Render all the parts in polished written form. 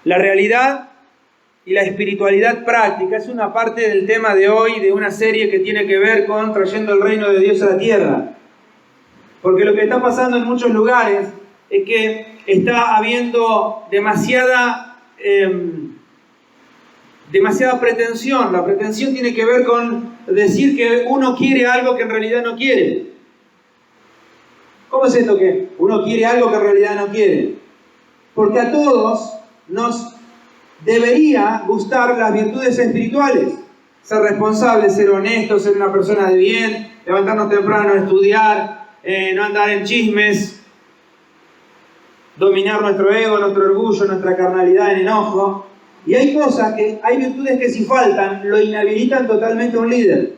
La realidad y la espiritualidad práctica es una parte del tema de hoy, de una serie que tiene que ver con trayendo el reino de Dios a la tierra. Porque lo que está pasando en muchos lugares es que está habiendo demasiada pretensión. La pretensión tiene que ver con decir que uno quiere algo que en realidad no quiere. ¿Cómo es esto que uno quiere algo que en realidad no quiere? Porque a todos nos debería gustar las virtudes espirituales. Ser responsable, ser honesto, ser una persona de bien, levantarnos temprano, estudiar, no andar en chismes, dominar nuestro ego, nuestro orgullo, nuestra carnalidad en enojo. Y hay virtudes que si faltan, lo inhabilitan totalmente a un líder.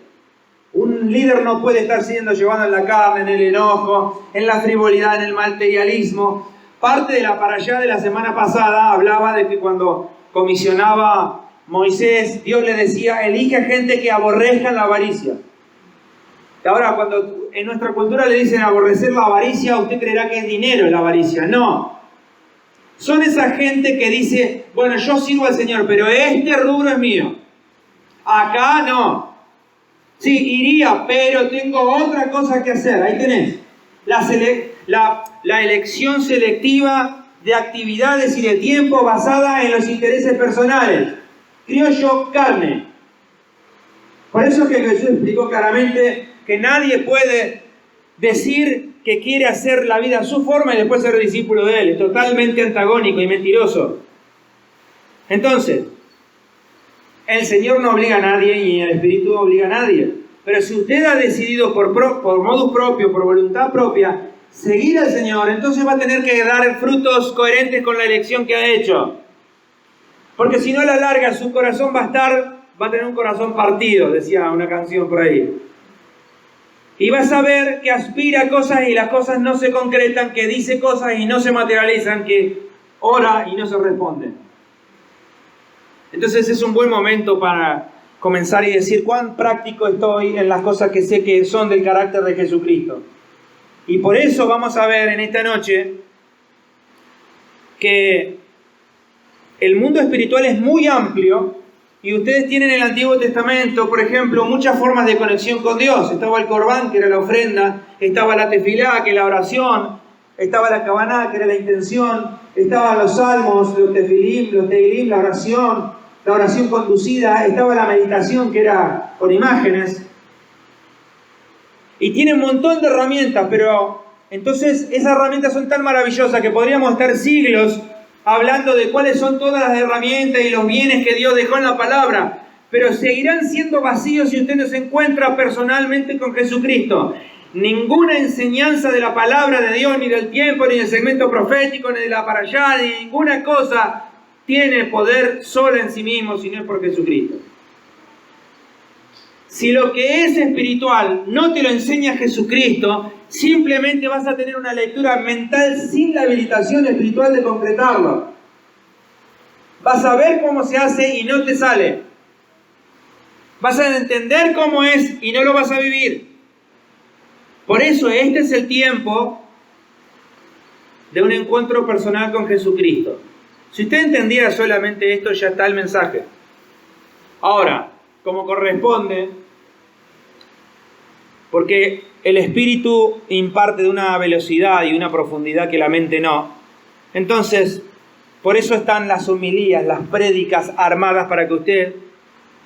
Un líder no puede estar llevando en la carne, en el enojo, en la frivolidad, en el materialismo. Parte de la parashá de la semana pasada hablaba de que cuando comisionaba Moisés, Dios le decía, elige gente que aborrezcan la avaricia. Ahora, cuando en nuestra cultura le dicen aborrecer la avaricia, usted creerá que es dinero la avaricia. No. Son esa gente que dice, bueno, yo sirvo al Señor, pero este rubro es mío. Acá no. Sí, iría, pero tengo otra cosa que hacer. Ahí tenés. La elección selectiva de actividades y de tiempo basada en los intereses personales. Criollo, carne. Por eso es que Jesús explicó claramente que nadie puede decir que quiere hacer la vida a su forma y después ser discípulo de Él. Es totalmente antagónico y mentiroso. Entonces, el Señor no obliga a nadie y el Espíritu no obliga a nadie. Pero si usted ha decidido por modus propio, por voluntad propia, seguir al Señor, entonces va a tener que dar frutos coherentes con la elección que ha hecho. Porque si no, a la larga su corazón va a tener un corazón partido, decía una canción por ahí. Y va a saber que aspira a cosas y las cosas no se concretan, que dice cosas y no se materializan, que ora y no se responden. Entonces es un buen momento para comenzar y decir cuán práctico estoy en las cosas que sé que son del carácter de Jesucristo. Y por eso vamos a ver en esta noche que el mundo espiritual es muy amplio y ustedes tienen en el Antiguo Testamento, por ejemplo, muchas formas de conexión con Dios. Estaba el Corbán, que era la ofrenda, estaba la Tefilá, que era la oración, estaba la Kabaná, que era la intención, estaban los salmos, los tefilim, los teilim, la oración conducida, estaba la meditación, que era con imágenes. Y tiene un montón de herramientas, pero entonces esas herramientas son tan maravillosas que podríamos estar siglos hablando de cuáles son todas las herramientas y los bienes que Dios dejó en la palabra, pero seguirán siendo vacíos si usted no se encuentra personalmente con Jesucristo. Ninguna enseñanza de la palabra de Dios, ni del tiempo, ni del segmento profético, ni de la parashá, ni ninguna cosa tiene poder sola en sí mismo, si no es por Jesucristo. Si lo que es espiritual no te lo enseña Jesucristo, simplemente vas a tener una lectura mental sin la habilitación espiritual de concretarlo. Vas a ver cómo se hace y no te sale. Vas a entender cómo es y no lo vas a vivir. Por eso este es el tiempo de un encuentro personal con Jesucristo. Si usted entendiera solamente esto, ya está el mensaje. Ahora, como corresponde, porque el espíritu imparte de una velocidad y una profundidad que la mente no. Entonces, por eso están las homilías, las prédicas armadas para que usted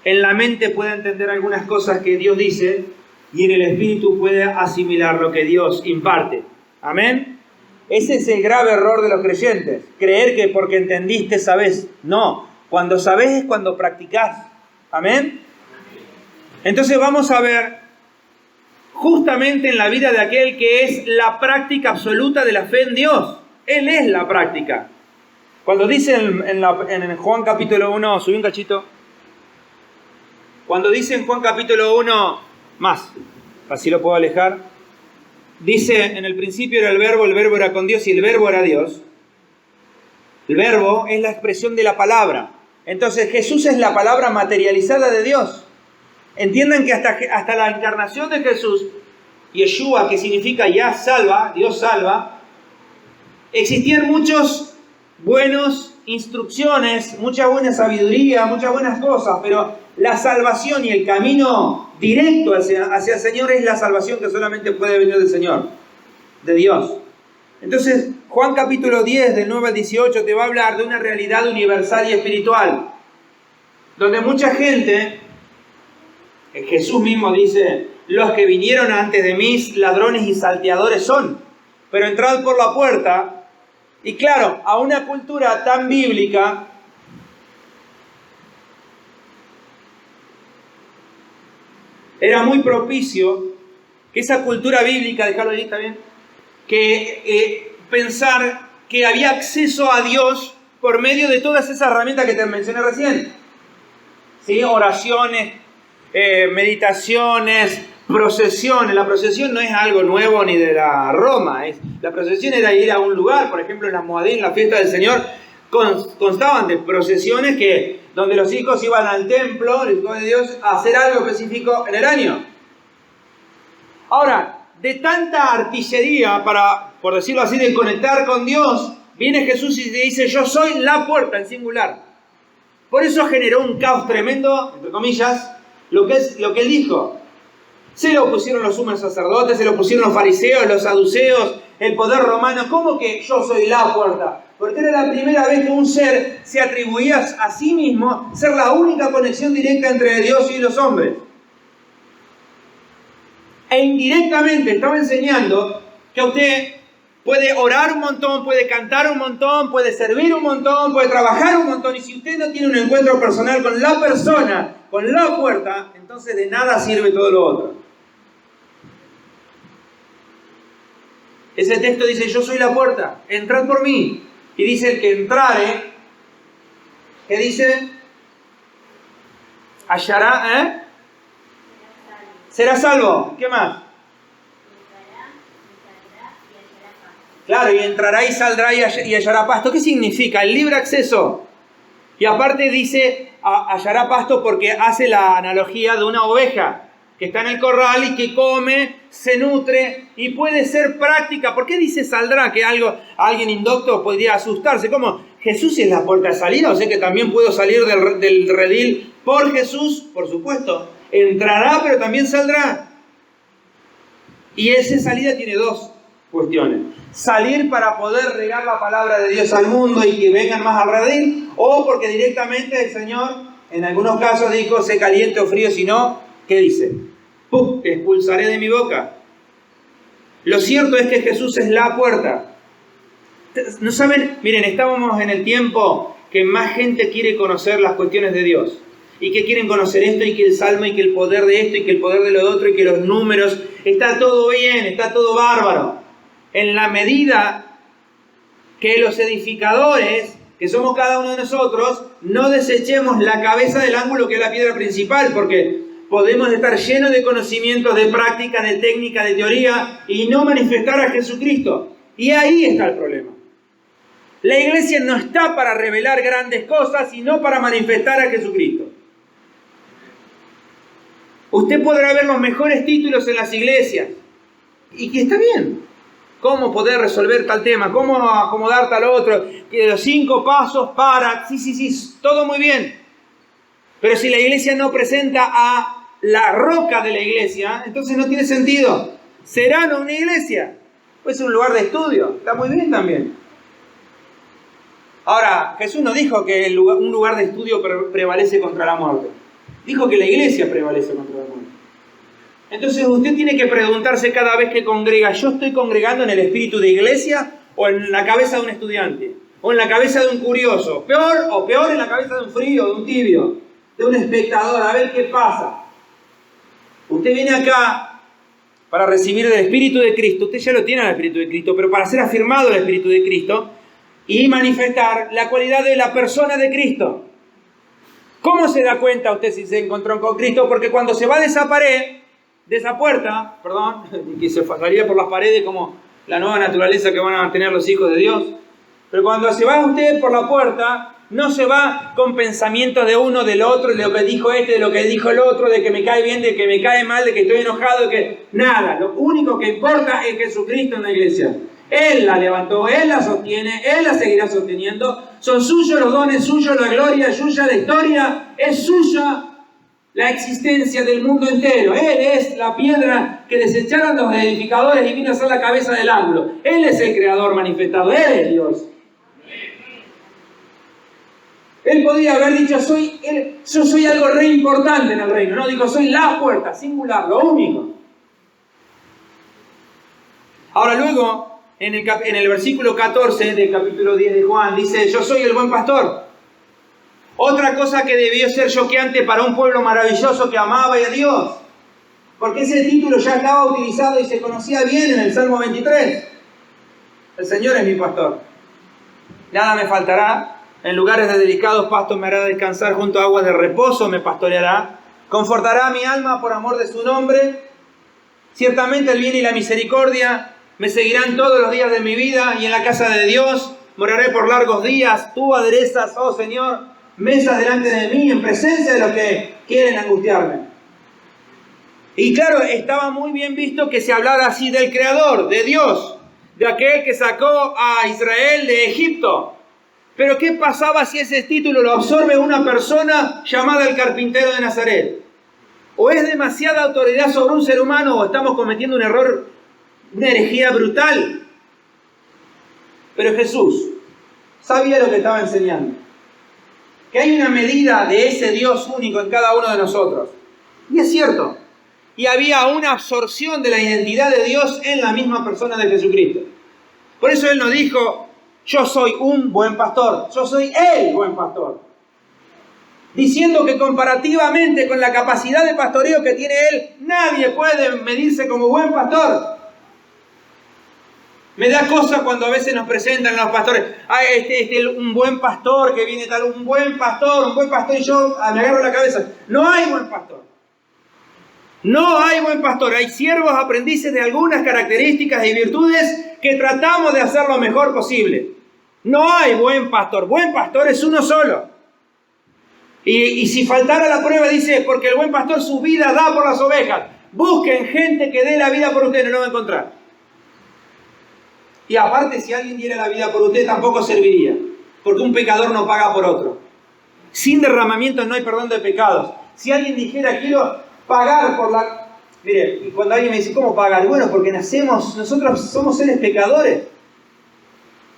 en la mente pueda entender algunas cosas que Dios dice y en el espíritu pueda asimilar lo que Dios imparte. Amén. Ese es el grave error de los creyentes. Creer que porque entendiste sabés. No. Cuando sabés es cuando practicás. Amén. Entonces vamos a ver justamente en la vida de aquel que es la práctica absoluta de la fe en Dios. Él es la práctica. Cuando dice en Juan capítulo 1, subí un cachito. Cuando dice en Juan capítulo 1, más, así lo puedo alejar. Dice, en el principio era el verbo era con Dios y el verbo era Dios. El verbo es la expresión de la palabra. Entonces Jesús es la palabra materializada de Dios. Entiendan que hasta la encarnación de Jesús, Yeshua, que significa Yah salva, Dios salva, existían muchos buenos instrucciones, mucha buena sabiduría, muchas buenas cosas, pero la salvación y el camino directo hacia el Señor es la salvación que solamente puede venir del Señor, de Dios. Entonces, Juan capítulo 10, del 9 al 18, te va a hablar de una realidad universal y espiritual, donde mucha gente, Jesús mismo dice, los que vinieron antes de mí, ladrones y salteadores son, pero entrad por la puerta. Y claro, a una cultura tan bíblica, era muy propicio que esa cultura bíblica, dejarlo ahí, ¿está bien? Que pensar que había acceso a Dios por medio de todas esas herramientas que te mencioné recién. ¿Sí? Oraciones, meditaciones, procesiones. La procesión no es algo nuevo ni de la Roma. La procesión era ir a un lugar, por ejemplo en las Moadín, la fiesta del Señor, constaban de procesiones donde los hijos iban al templo, el hijo de Dios, a hacer algo específico en el año. Ahora, de tanta artillería para, por decirlo así, de conectar con Dios, viene Jesús y te dice, yo soy la puerta, en singular. Por eso generó un caos tremendo, entre comillas, lo que él dijo. Se lo pusieron los sumos sacerdotes, se lo pusieron los fariseos, los saduceos, el poder romano. ¿Cómo que yo soy la puerta? Porque era la primera vez que un ser se atribuía a sí mismo ser la única conexión directa entre Dios y los hombres. E indirectamente estaba enseñando que usted puede orar un montón, puede cantar un montón, puede servir un montón, puede trabajar un montón. Y si usted no tiene un encuentro personal con la persona, con la puerta, entonces de nada sirve todo lo otro. Ese texto dice, yo soy la puerta, entrad por mí. Y dice el que entrare, ¿qué dice? Hallará, será salvo. ¿Qué más? Claro, y entrará y saldrá y hallará pasto. ¿Qué significa? El libre acceso. Y aparte dice, hallará pasto porque hace la analogía de una oveja que está en el corral y que come, se nutre y puede ser práctica. ¿Por qué dice saldrá? Que alguien indocto podría asustarse. ¿Cómo? Jesús es la puerta de salida, o sea que también puedo salir del redil por Jesús, por supuesto. Entrará, pero también saldrá. Y esa salida tiene dos cuestiones. Salir para poder regar la palabra de Dios al mundo y que vengan más al redil, o porque directamente el Señor, en algunos casos dijo, sé caliente o frío, si no, ¿qué dice? ¡Pum! Te expulsaré de mi boca. Lo cierto es que Jesús es la puerta. ¿No saben? Miren, estábamos en el tiempo que más gente quiere conocer las cuestiones de Dios. Y que quieren conocer esto, y que el salmo, y que el poder de esto, y que el poder de lo otro, y que los números. Está todo bien, está todo bárbaro. En la medida que los edificadores, que somos cada uno de nosotros, no desechemos la cabeza del ángulo que es la piedra principal, porque podemos estar llenos de conocimientos, de práctica, de técnica, de teoría, y no manifestar a Jesucristo. Y ahí está el problema. La iglesia no está para revelar grandes cosas, sino para manifestar a Jesucristo. Usted podrá ver los mejores títulos en las iglesias, y que está bien. ¿Cómo poder resolver tal tema? ¿Cómo acomodar tal otro? Que los 5 pasos para... Sí, todo muy bien. Pero si la iglesia no presenta a la roca de la iglesia, entonces no tiene sentido. ¿Será no una iglesia? Pues un lugar de estudio. Está muy bien también. Ahora, Jesús no dijo que un lugar de estudio prevalece contra la muerte. Dijo que la iglesia prevalece contra la muerte. Entonces usted tiene que preguntarse cada vez que congrega, ¿yo estoy congregando en el espíritu de iglesia o en la cabeza de un estudiante? ¿O en la cabeza de un curioso? Peor en la cabeza de un frío, de un tibio, de un espectador, a ver qué pasa. Usted viene acá para recibir el Espíritu de Cristo. Usted ya lo tiene el Espíritu de Cristo, pero para ser afirmado el Espíritu de Cristo y manifestar la cualidad de la persona de Cristo. ¿Cómo se da cuenta usted si se encontró con Cristo? Porque cuando se va de esa pared, de esa puerta, que se salía por las paredes como la nueva naturaleza que van a tener los hijos de Dios, pero cuando se va usted por la puerta, no se va con pensamientos de uno, del otro, de lo que dijo este, de lo que dijo el otro, de que me cae bien, de que me cae mal, de que estoy enojado, de que... Nada, lo único que importa es Jesucristo en la iglesia. Él la levantó, Él la sostiene, Él la seguirá sosteniendo. Son suyos los dones, suya la gloria, es suya la historia, es suya la existencia del mundo entero. Él es la piedra que desecharon los edificadores y vino a ser la cabeza del ángulo. Él es el creador manifestado, Él es Dios. Él podría haber dicho, yo soy algo re importante en el reino. No, digo, soy la puerta, singular, lo único. Ahora luego, en el versículo 14 del capítulo 10 de Juan, dice, yo soy el buen pastor. Otra cosa que debió ser choqueante para un pueblo maravilloso que amaba a Dios. Porque ese título ya estaba utilizado y se conocía bien en el Salmo 23. El Señor es mi pastor. Nada me faltará. En lugares de delicados pastos me hará descansar, junto a aguas de reposo me pastoreará. Confortará mi alma por amor de su nombre. Ciertamente el bien y la misericordia me seguirán todos los días de mi vida, y en la casa de Dios moraré por largos días. Tú aderezas, oh Señor, mesas delante de mí, en presencia de los que quieren angustiarme. Y claro, estaba muy bien visto que se hablara así del Creador, de Dios, de aquel que sacó a Israel de Egipto. Pero ¿qué pasaba si ese título lo absorbe una persona llamada el carpintero de Nazaret? ¿O es demasiada autoridad sobre un ser humano, o estamos cometiendo un error, una herejía brutal? Pero Jesús sabía lo que estaba enseñando. Que hay una medida de ese Dios único en cada uno de nosotros. Y es cierto. Y había una absorción de la identidad de Dios en la misma persona de Jesucristo. Por eso Él nos dijo, yo soy un buen pastor, yo soy el buen pastor. Diciendo que comparativamente con la capacidad de pastoreo que tiene Él, nadie puede medirse como buen pastor. Me da cosa cuando a veces nos presentan los pastores, un buen pastor que viene tal, un buen pastor, y yo me agarro la cabeza. No hay buen pastor. No hay buen pastor. Hay siervos aprendices de algunas características y virtudes que tratamos de hacer lo mejor posible. No hay buen pastor. Buen pastor es uno solo. Y si faltara la prueba, dice, porque el buen pastor su vida da por las ovejas. Busquen gente que dé la vida por ustedes, no lo van a encontrar. Y aparte, si alguien diera la vida por usted, tampoco serviría. Porque un pecador no paga por otro. Sin derramamiento no hay perdón de pecados. Si alguien dijera, quiero pagar por la... Mire, y cuando alguien me dice, ¿cómo pagar? Bueno, porque nosotros somos seres pecadores.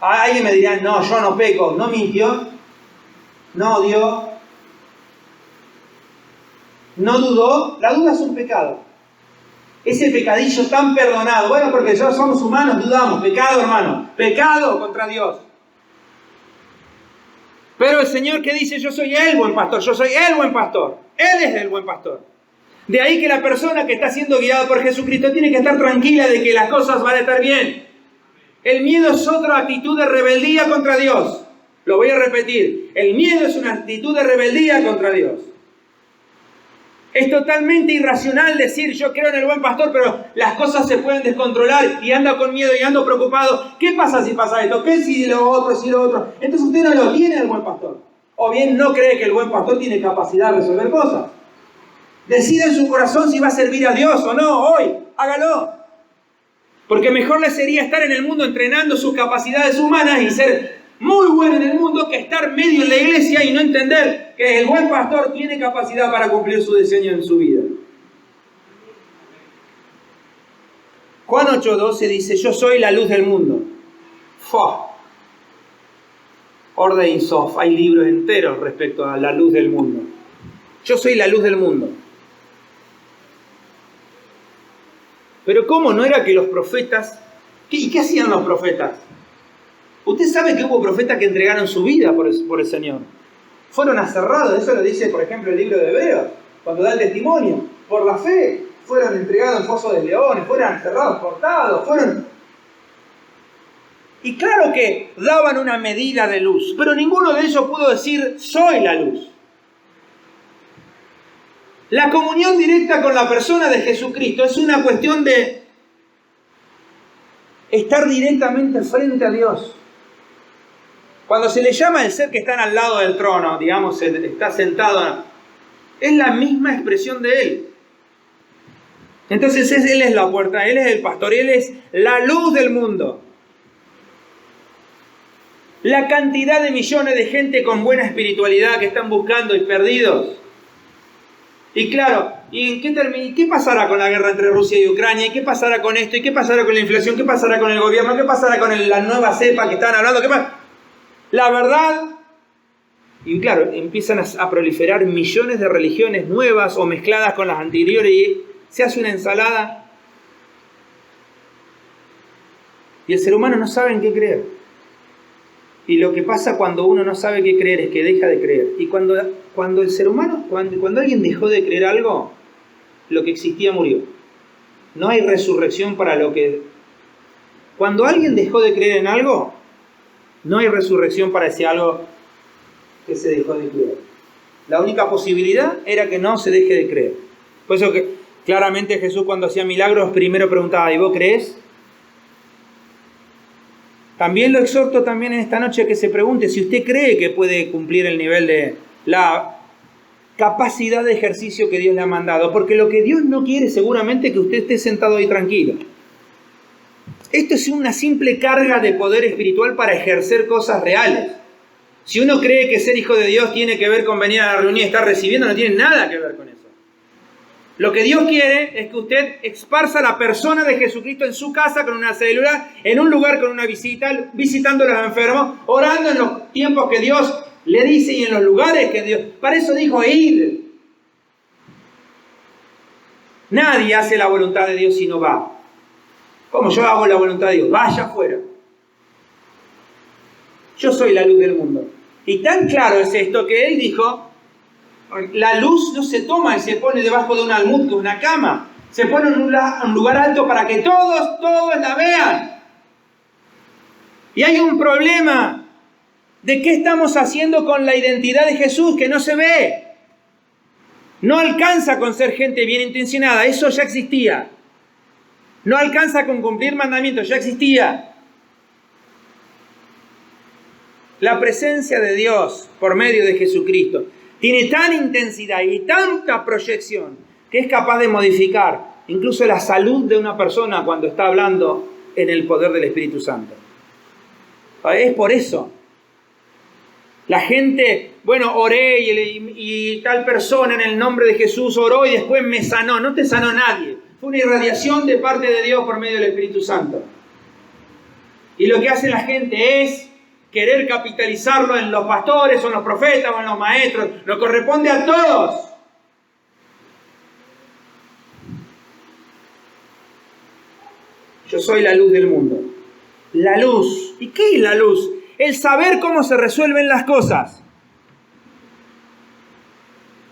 Alguien me dirá, no, yo no peco. No mintió, no odió, no dudó. La duda es un pecado. Ese pecadillo tan perdonado. Bueno, porque ya somos humanos, dudamos. Pecado, hermano. Pecado contra Dios. Pero el Señor que dice, yo soy el buen pastor. Yo soy el buen pastor. Él es el buen pastor. De ahí que la persona que está siendo guiada por Jesucristo tiene que estar tranquila de que las cosas van a estar bien. El miedo es otra actitud de rebeldía contra Dios. Lo voy a repetir. El miedo es una actitud de rebeldía contra Dios. Es totalmente irracional decir, yo creo en el buen pastor, pero las cosas se pueden descontrolar y ando con miedo y ando preocupado. ¿Qué pasa si pasa esto? ¿Qué si lo otro, si lo otro? Entonces usted no lo tiene el buen pastor. O bien no cree que el buen pastor tiene capacidad de resolver cosas. Decida en su corazón si va a servir a Dios o no hoy. Hágalo. Porque mejor le sería estar en el mundo entrenando sus capacidades humanas y ser muy bueno en el mundo que estar medio en la iglesia y no entender que el buen pastor tiene capacidad para cumplir su diseño en su vida. Juan 8:12 dice, yo soy la luz del mundo. Orde Sof, hay libros enteros respecto a la luz del mundo. Yo soy la luz del mundo. Pero ¿cómo no era que los profetas... ¿Y qué hacían los profetas? Usted sabe que hubo profetas que entregaron su vida por el Señor. Fueron aserrados, eso lo dice, por ejemplo, el libro de Hebreos, cuando da el testimonio. Por la fe, fueron entregados en fosos de leones, fueron aserrados, cortados, Y claro que daban una medida de luz, pero ninguno de ellos pudo decir, soy la luz. La comunión directa con la persona de Jesucristo es una cuestión de estar directamente frente a Dios. Cuando se le llama el ser que está al lado del trono, digamos, está sentado, es la misma expresión de Él. Entonces Él es la puerta, Él es el pastor, Él es la luz del mundo. La cantidad de millones de gente con buena espiritualidad que están buscando y perdidos. Y claro, ¿y qué pasará con la guerra entre Rusia y Ucrania? ¿Y qué pasará con esto? ¿Y qué pasará con la inflación? ¿Qué pasará con el gobierno? ¿Qué pasará con la nueva cepa que están hablando? La verdad. Y claro, empiezan a proliferar millones de religiones nuevas o mezcladas con las anteriores y se hace una ensalada. Y el ser humano no sabe en qué creer. Y lo que pasa cuando uno no sabe qué creer es que deja de creer. Y cuando el ser humano, cuando alguien dejó de creer algo, lo que existía murió. No hay resurrección para lo que... Cuando alguien dejó de creer en algo, no hay resurrección para ese algo que se dejó de creer. La única posibilidad era que no se deje de creer. Por eso que claramente Jesús cuando hacía milagros primero preguntaba, ¿y vos creés? También lo exhorto también en esta noche a que se pregunte si usted cree que puede cumplir el nivel de la capacidad de ejercicio que Dios le ha mandado. Porque lo que Dios no quiere seguramente es que usted esté sentado ahí tranquilo. Esto es una simple carga de poder espiritual para ejercer cosas reales. Si uno cree que ser hijo de Dios tiene que ver con venir a la reunión y estar recibiendo, no tiene nada que ver con eso. Lo que Dios quiere es que usted esparza la persona de Jesucristo en su casa con una célula, en un lugar con una visita, visitando a los enfermos, orando en los tiempos que Dios le dice y en los lugares que Dios... Para eso dijo, id. Nadie hace la voluntad de Dios si no va. ¿Cómo yo hago la voluntad de Dios? Vaya afuera. Yo soy la luz del mundo. Y tan claro es esto que Él dijo... La luz no se toma y se pone debajo de un almud, de una cama. Se pone en un lugar alto para que todos la vean. Y hay un problema de qué estamos haciendo con la identidad de Jesús que no se ve. No alcanza con ser gente bien intencionada, eso ya existía. No alcanza con cumplir mandamientos, ya existía. La presencia de Dios por medio de Jesucristo tiene tan intensidad y tanta proyección que es capaz de modificar incluso la salud de una persona cuando está hablando en el poder del Espíritu Santo. Es por eso. La gente, bueno, oré y tal persona en el nombre de Jesús oró y después me sanó. No te sanó nadie. Fue una irradiación de parte de Dios por medio del Espíritu Santo. Y lo que hace la gente es querer capitalizarlo en los pastores o en los profetas o en los maestros. Nos corresponde a todos. Yo soy la luz del mundo. La luz. ¿Y qué es la luz? El saber cómo se resuelven las cosas.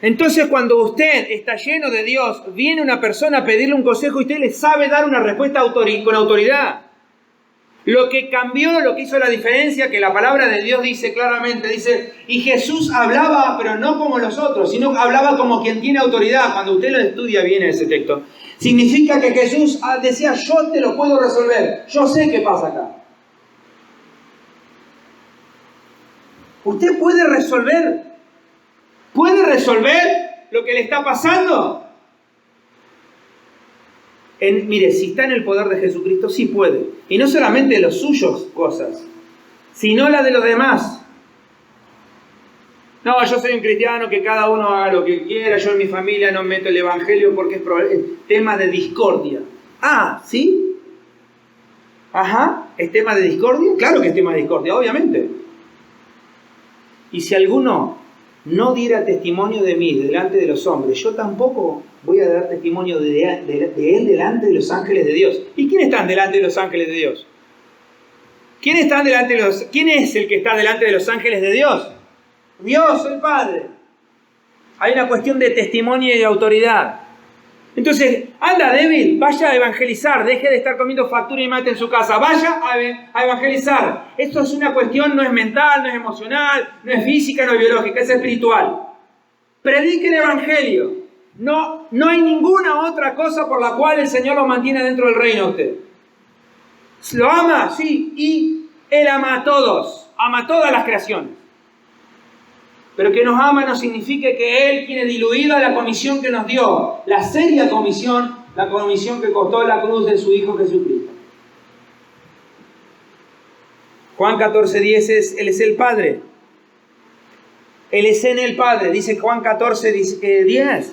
Entonces cuando usted está lleno de Dios, viene una persona a pedirle un consejo y usted le sabe dar una respuesta con autoridad. Lo que cambió, lo que hizo la diferencia, que la palabra de Dios dice claramente, dice, y Jesús hablaba, pero no como los otros, sino hablaba como quien tiene autoridad. Cuando usted lo estudia bien ese texto, significa que Jesús decía, yo te lo puedo resolver, yo sé qué pasa acá. ¿Usted puede resolver lo que le está pasando? Mire, si está en el poder de Jesucristo, sí puede. Y no solamente de los suyos cosas, sino la de los demás. No, yo soy un cristiano, que cada uno haga lo que quiera, yo en mi familia no meto el evangelio porque es tema de discordia. Ah, ¿sí? Ajá, ¿es tema de discordia? Claro que es tema de discordia, obviamente. Y si alguno no diera testimonio de mí delante de los hombres, yo tampoco voy a dar testimonio de él delante de los ángeles de Dios. ¿Y quiénes están delante de los ángeles de Dios? ¿Quién es el que está delante de los ángeles de Dios? Dios, el Padre. Hay una cuestión de testimonio y de autoridad. Entonces, anda débil, vaya a evangelizar, deje de estar comiendo factura y mate en su casa, vaya a evangelizar. Esto es una cuestión, no es mental, no es emocional, no es física, no es biológica, es espiritual. Predique el evangelio. No hay ninguna otra cosa por la cual el Señor lo mantiene dentro del reino a usted. ¿Lo ama? Sí, y Él ama a todos, ama a todas las creaciones. Pero que nos ama no significa que Él tiene diluida la comisión que nos dio, la seria comisión, la comisión que costó la cruz de su Hijo Jesucristo. Juan 14:10 Él es el Padre. Él es en el Padre, dice Juan 14:10.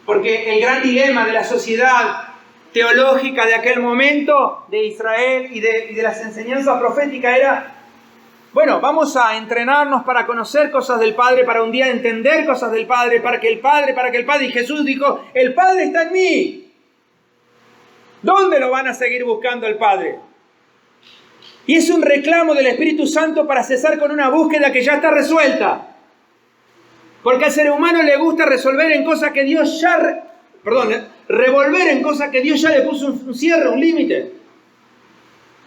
Porque el gran dilema de la sociedad teológica de aquel momento, de Israel y de las enseñanzas proféticas era, bueno, vamos a entrenarnos para conocer cosas del Padre, para un día entender cosas del Padre, para que el Padre, y Jesús dijo, el Padre está en mí. ¿Dónde lo van a seguir buscando el Padre? Y es un reclamo del Espíritu Santo para cesar con una búsqueda que ya está resuelta. Porque al ser humano le gusta resolver en cosas que Dios ya... revolver en cosas que Dios ya le puso un cierre, un límite.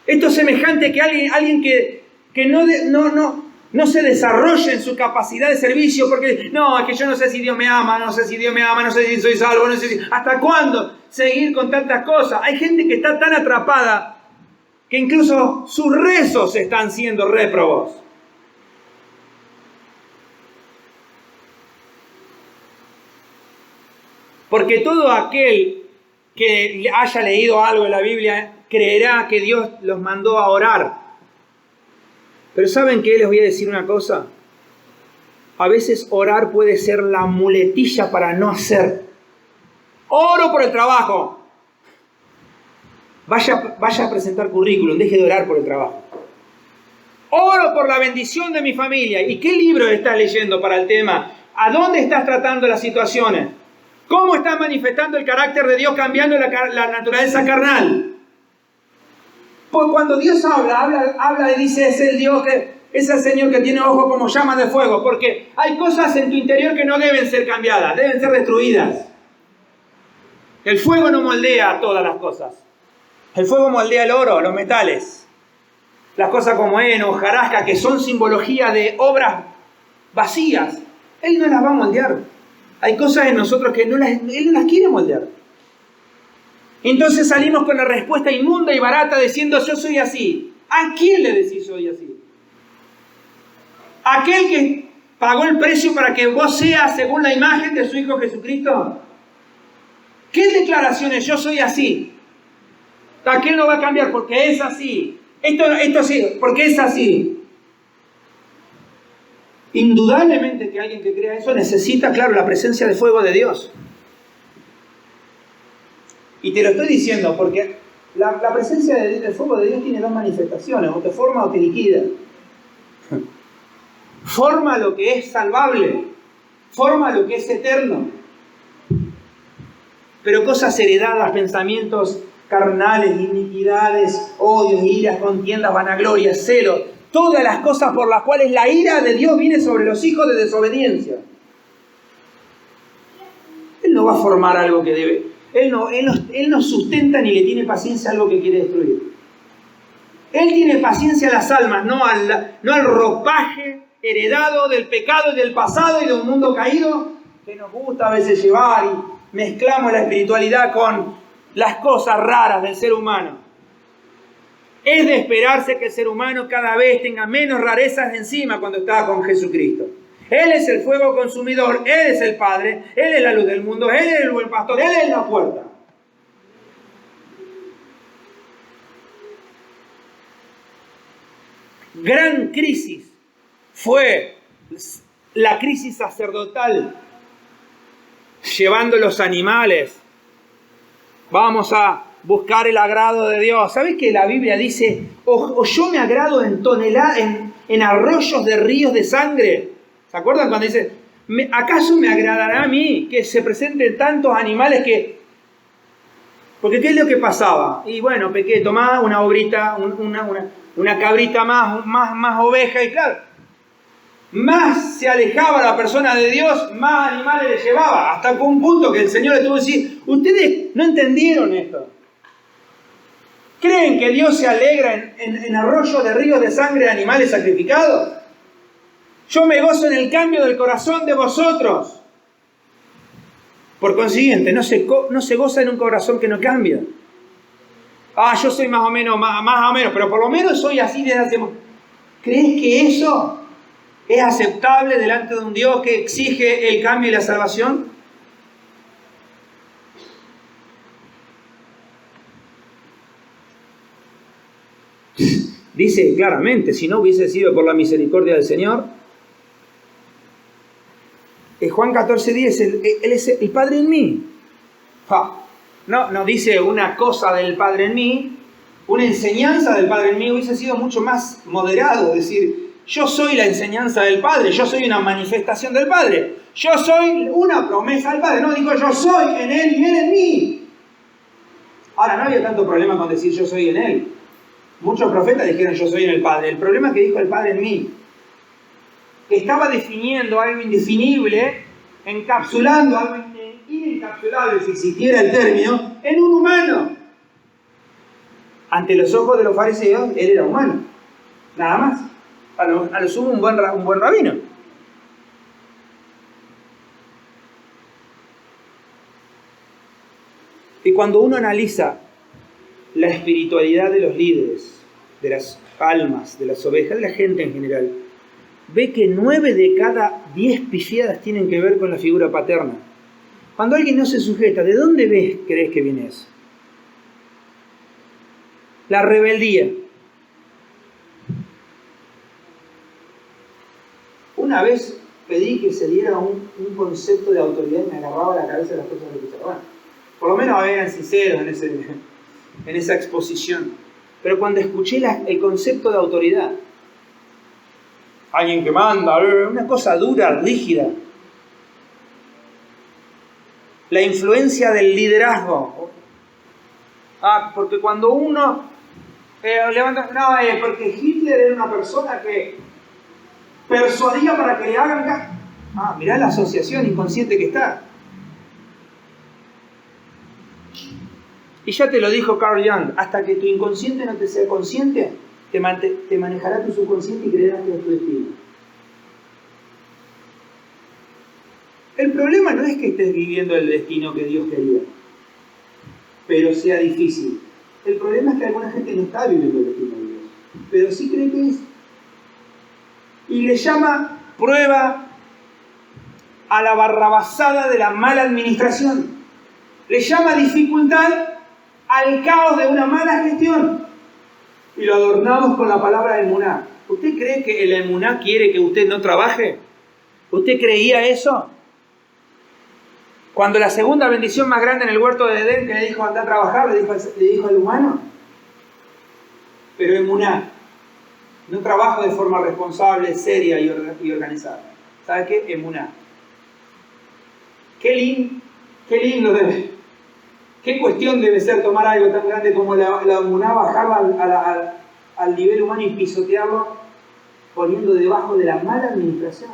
Esto es semejante que alguien que no se desarrolle en su capacidad de servicio, porque no, es que yo no sé si Dios me ama, no sé si soy salvo, no sé si... ¿Hasta cuándo seguir con tantas cosas? Hay gente que está tan atrapada que incluso sus rezos están siendo réprobos. Porque todo aquel que haya leído algo en la Biblia creerá que Dios los mandó a orar. Pero ¿saben qué? Les voy a decir una cosa. A veces orar puede ser la muletilla para no hacer. Oro por el trabajo. Vaya a presentar currículum, deje de orar por el trabajo. Oro por la bendición de mi familia. ¿Y qué libro estás leyendo para el tema? ¿A dónde estás tratando las situaciones? ¿Cómo estás manifestando el carácter de Dios cambiando la naturaleza carnal? Pues cuando Dios habla y dice, es el Dios es el Señor que tiene ojos como llamas de fuego, porque hay cosas en tu interior que no deben ser cambiadas, deben ser destruidas. El fuego no moldea todas las cosas. El fuego moldea el oro, los metales. Las cosas como heno, hojarasca, que son simbología de obras vacías. Él no las va a moldear. Hay cosas en nosotros que Él no las quiere moldear. Entonces salimos con la respuesta inmunda y barata diciendo yo soy así. ¿A quién le decís soy así? ¿Aquel que pagó el precio para que vos seas según la imagen de su Hijo Jesucristo? ¿Qué declaraciones yo soy así? Aquel no va a cambiar porque es así. Esto sí, porque es así. Indudablemente que alguien que crea eso necesita, claro, la presencia de fuego de Dios. Y te lo estoy diciendo porque la presencia del fuego de Dios tiene dos manifestaciones, o te forma o te liquida. Forma lo que es salvable, forma lo que es eterno. Pero cosas heredadas, pensamientos carnales, iniquidades, odios, iras, contiendas, vanaglorias, celos, todas las cosas por las cuales la ira de Dios viene sobre los hijos de desobediencia. Él no va a formar algo que debe. Él no sustenta ni le tiene paciencia a algo que quiere destruir. Él tiene paciencia a las almas, no al ropaje heredado del pecado y del pasado y de un mundo caído que nos gusta a veces llevar y mezclamos la espiritualidad con las cosas raras del ser humano. Es de esperarse que el ser humano cada vez tenga menos rarezas encima cuando está con Jesucristo. Él es el fuego consumidor, Él es el Padre, Él es la luz del mundo, Él es el buen pastor, Él es la puerta. Gran crisis fue la crisis sacerdotal, llevando los animales. Vamos a buscar el agrado de Dios. ¿Sabes que la Biblia dice, o yo me agrado en toneladas, en arroyos de ríos de sangre? ¿Se acuerdan cuando dice, acaso me agradará a mí que se presenten tantos animales que... Porque ¿qué es lo que pasaba? Y bueno, pequé, tomaba una obrita, una cabrita más oveja, y claro, más se alejaba la persona de Dios, más animales le llevaba, hasta un punto que el Señor le tuvo que decir, ustedes no entendieron esto. ¿Creen que Dios se alegra en arroyos de ríos de sangre de animales sacrificados? Yo me gozo en el cambio del corazón de vosotros. Por consiguiente, no se goza en un corazón que no cambia. Yo soy más o menos, pero por lo menos soy así desde hace... ¿Crees que eso es aceptable delante de un Dios que exige el cambio y la salvación? Dice claramente, si no hubiese sido por la misericordia del Señor. Juan 14:10, Él es el Padre en mí. No dice una cosa del Padre en mí, una enseñanza del Padre en mí, hubiese sido mucho más moderado, decir, yo soy la enseñanza del Padre, yo soy una manifestación del Padre, yo soy una promesa del Padre. No, digo yo soy en Él y Él en mí. Ahora, no había tanto problema con decir yo soy en Él. Muchos profetas dijeron yo soy en el Padre. El problema es que dijo el Padre en mí. Estaba definiendo algo indefinible, encapsulando algo inencapsulable, si existiera el término, en un humano. Ante los ojos de los fariseos, Él era humano. Nada más. A lo sumo un buen rabino. Y cuando uno analiza la espiritualidad de los líderes, de las almas, de las ovejas, de la gente en general, ve que 9 de cada 10 pifiadas tienen que ver con la figura paterna. Cuando alguien no se sujeta, ¿de dónde crees que viene eso? La rebeldía. Una vez pedí que se diera un concepto de autoridad y me agarraba la cabeza de las cosas que escuchaba. Bueno, por lo menos eran sinceros en esa exposición. Pero cuando escuché el concepto de autoridad, alguien que manda, una cosa dura, rígida. La influencia del liderazgo. Porque cuando uno levanta... No, porque Hitler era una persona que persuadía para que le hagan caso. Mirá la asociación inconsciente que está. Y ya te lo dijo Carl Jung, hasta que tu inconsciente no te sea consciente, te manejará tu subconsciente y creerás que es tu destino. El problema no es que estés viviendo el destino que Dios quería, pero sea difícil. El problema es que alguna gente no está viviendo el destino de Dios, pero sí cree que es. Y le llama prueba a la barrabasada de la mala administración. Le llama dificultad al caos de una mala gestión. Y lo adornamos con la palabra emuná. ¿Usted cree que el emuná quiere que usted no trabaje? ¿Usted creía eso? Cuando la segunda bendición más grande en el huerto de Edén, que le dijo anda a trabajar, le dijo al humano. Pero emuná, no trabajo de forma responsable, seria y organizada. ¿Sabe qué? Emuná. Qué lindo debe. Qué cuestión debe ser tomar algo tan grande como la emuná, bajarla al nivel humano y pisotearlo, poniendo debajo de la mala administración.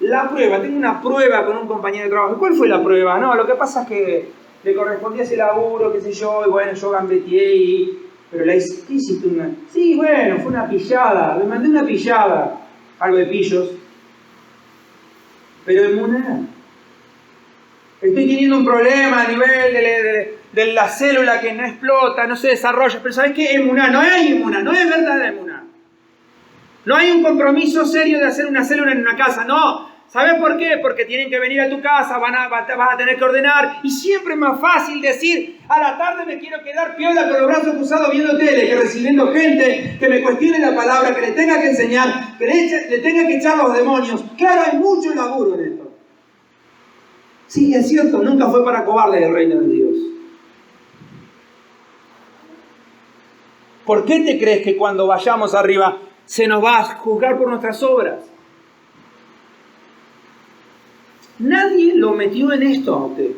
La prueba, tengo una prueba con un compañero de trabajo. ¿Cuál fue la prueba? No, lo que pasa es que le correspondía ese laburo, qué sé yo, y bueno, yo gambeteé pero ¿qué hiciste? Sí, bueno, fue una pillada, le mandé una pillada, algo de pillos. Pero emuná. Estoy teniendo un problema a nivel de la célula que no explota, no se desarrolla, pero ¿sabes qué? Emuná, no hay emuná, no es verdad emuná. No hay un compromiso serio de hacer una célula en una casa, no. ¿Sabes por qué? Porque tienen que venir a tu casa, vas a tener que ordenar. Y siempre es más fácil decir, a la tarde me quiero quedar piola con los brazos cruzados viendo tele, que recibiendo gente, que me cuestione la palabra, que le tenga que enseñar, que le tenga que echar los demonios. Claro, hay mucho laburo en esto. Sí, es cierto, nunca fue para cobardes el reino de Dios. ¿Por qué te crees que cuando vayamos arriba se nos va a juzgar por nuestras obras? Nadie lo metió en esto a usted.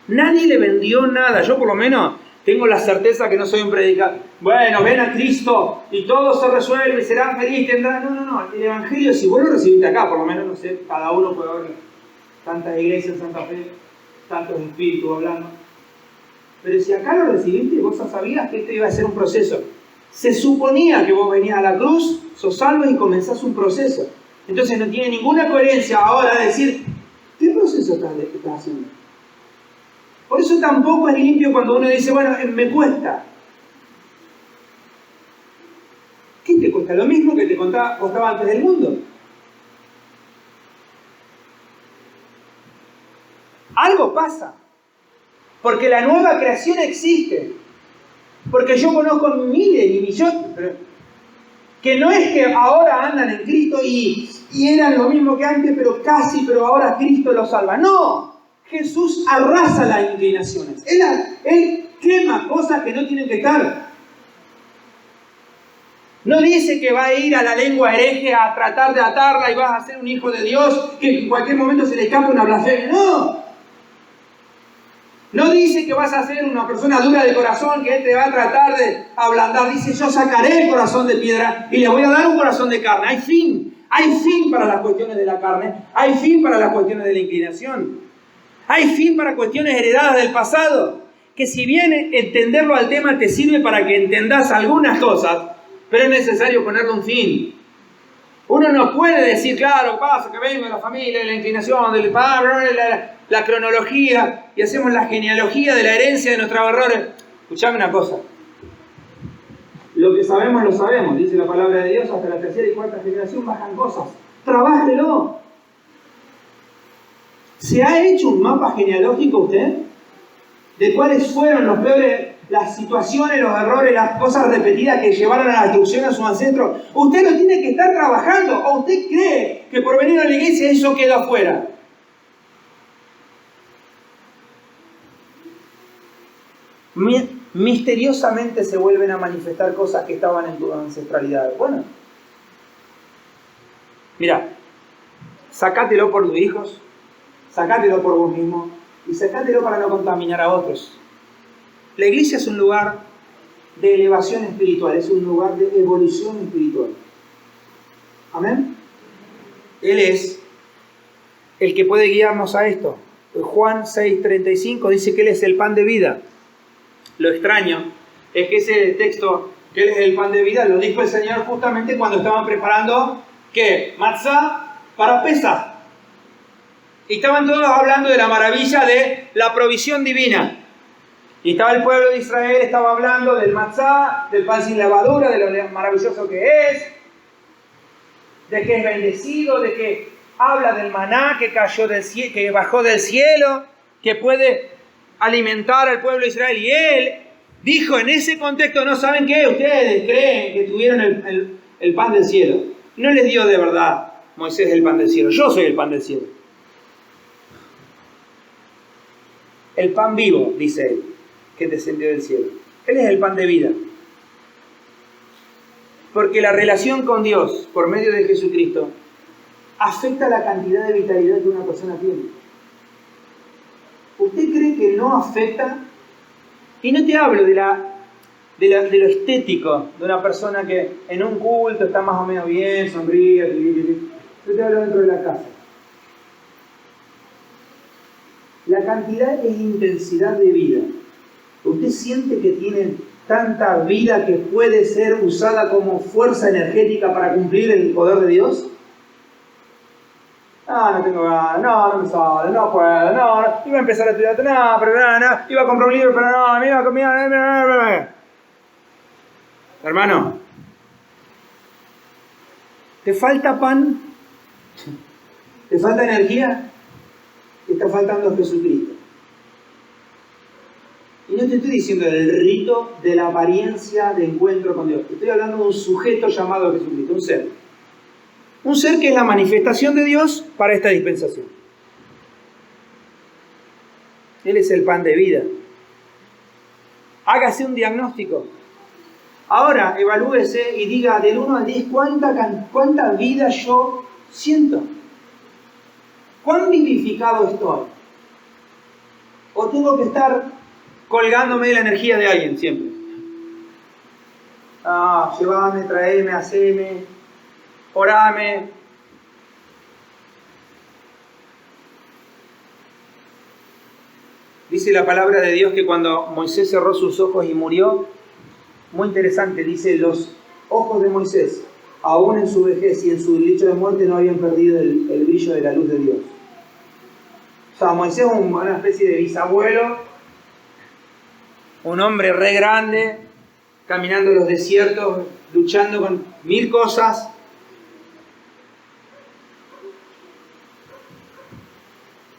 Nadie le vendió nada. Yo por lo menos tengo la certeza que no soy un predicador. Bueno, ven a Cristo y todo se resuelve, serán felices, tendrán... No. El Evangelio, si vos lo recibiste acá, por lo menos, no sé, cada uno puede ver tantas iglesias en Santa Fe, tantos espíritus hablando. Pero si acá lo recibiste, vos sabías que este iba a ser un proceso. Se suponía que vos venías a la cruz, sos salvo y comenzás un proceso. Entonces no tiene ninguna coherencia ahora decir, ¿qué proceso estás haciendo? Por eso tampoco es limpio cuando uno dice, bueno, me cuesta. ¿Qué te cuesta? Lo mismo que te costaba antes del mundo. Algo pasa. Porque la nueva creación existe. Porque yo conozco miles y millones, que no es que ahora andan en Cristo y eran lo mismo que antes, pero casi, pero ahora Cristo los salva. No, Jesús arrasa las inclinaciones. Él quema cosas que no tienen que estar. No dice que va a ir a la lengua hereje a tratar de atarla y vas a ser un hijo de Dios, que en cualquier momento se le escapa una blasfemia. No. No dice que vas a ser una persona dura de corazón, que Él te va a tratar de ablandar. Dice, yo sacaré el corazón de piedra y le voy a dar un corazón de carne. Hay fin para las cuestiones de la carne. Hay fin para las cuestiones de la inclinación. Hay fin para cuestiones heredadas del pasado. Que si bien entenderlo al tema te sirve para que entendas algunas cosas, pero es necesario ponerle un fin. Uno no puede decir, claro, pasa que vengo de la familia, de la inclinación, del padre, la cronología, y hacemos la genealogía de la herencia de nuestros errores. Escuchame una cosa. Lo que sabemos, lo sabemos, dice la palabra de Dios, hasta la tercera y cuarta generación bajan cosas. Trabájelo. ¿Se ha hecho un mapa genealógico usted? ¿De cuáles fueron los peores, las situaciones, los errores, las cosas repetidas que llevaron a la destrucción a sus ancestros? Usted lo tiene que estar trabajando. ¿O usted cree que por venir a la iglesia eso queda afuera? Misteriosamente se vuelven a manifestar cosas que estaban en tu ancestralidad. Bueno, mira, sacátelo por tus hijos, sacátelo por vos mismo y sacátelo para no contaminar a otros. La iglesia es un lugar de elevación espiritual, es un lugar de evolución espiritual. Amén. Él es el que puede guiarnos a esto. Juan 6:35 dice que Él es el pan de vida. Lo extraño es que ese texto, que Él es el pan de vida, lo dijo el Señor justamente cuando estaban preparando, ¿qué? Matzá para Pesaj. Y estaban todos hablando de la maravilla de la provisión divina. Y estaba el pueblo de Israel, estaba hablando del matzá, del pan sin levadura, de lo maravilloso que es, de que es bendecido, de que habla del maná que cayó del cielo, que bajó del cielo, que puede alimentar al pueblo de Israel. Y Él dijo en ese contexto, ¿no saben qué? Ustedes creen que tuvieron el pan del cielo. No les dio de verdad Moisés el pan del cielo. Yo soy el pan del cielo. El pan vivo, dice Él, que descendió del cielo. Él es el pan de vida. Porque la relación con Dios, por medio de Jesucristo, afecta la cantidad de vitalidad que una persona tiene. ¿Usted cree que no afecta? Y no te hablo de lo estético, de una persona que en un culto está más o menos bien, sonríe. Yo te hablo dentro de la casa. La cantidad e intensidad de vida. ¿Usted siente que tiene tanta vida que puede ser usada como fuerza energética para cumplir el poder de Dios? No tengo ganas, no me sale, no puedo, iba a empezar a estudiar, iba a comprar un libro, pero no, me iba a comer. Hermano, ¿te falta pan? ¿Te falta energía? Te está faltando Jesucristo. Y no te estoy diciendo del rito de la apariencia de encuentro con Dios. Te estoy hablando de un sujeto llamado Jesucristo, un ser. Un ser que es la manifestación de Dios para esta dispensación. Él es el pan de vida. Hágase un diagnóstico. Ahora evalúese y diga del 1 al 10 cuánta vida yo siento. ¿Cuán vivificado estoy? ¿O tengo que estar colgándome de la energía de alguien siempre? Llévame, traeme, haceme, orame. Dice la palabra de Dios que cuando Moisés cerró sus ojos y murió, muy interesante, dice, los ojos de Moisés, aún en su vejez y en su lecho de muerte, no habían perdido el brillo de la luz de Dios. O sea, Moisés es una especie de bisabuelo, un hombre re grande, caminando en los desiertos, luchando con 1000 cosas.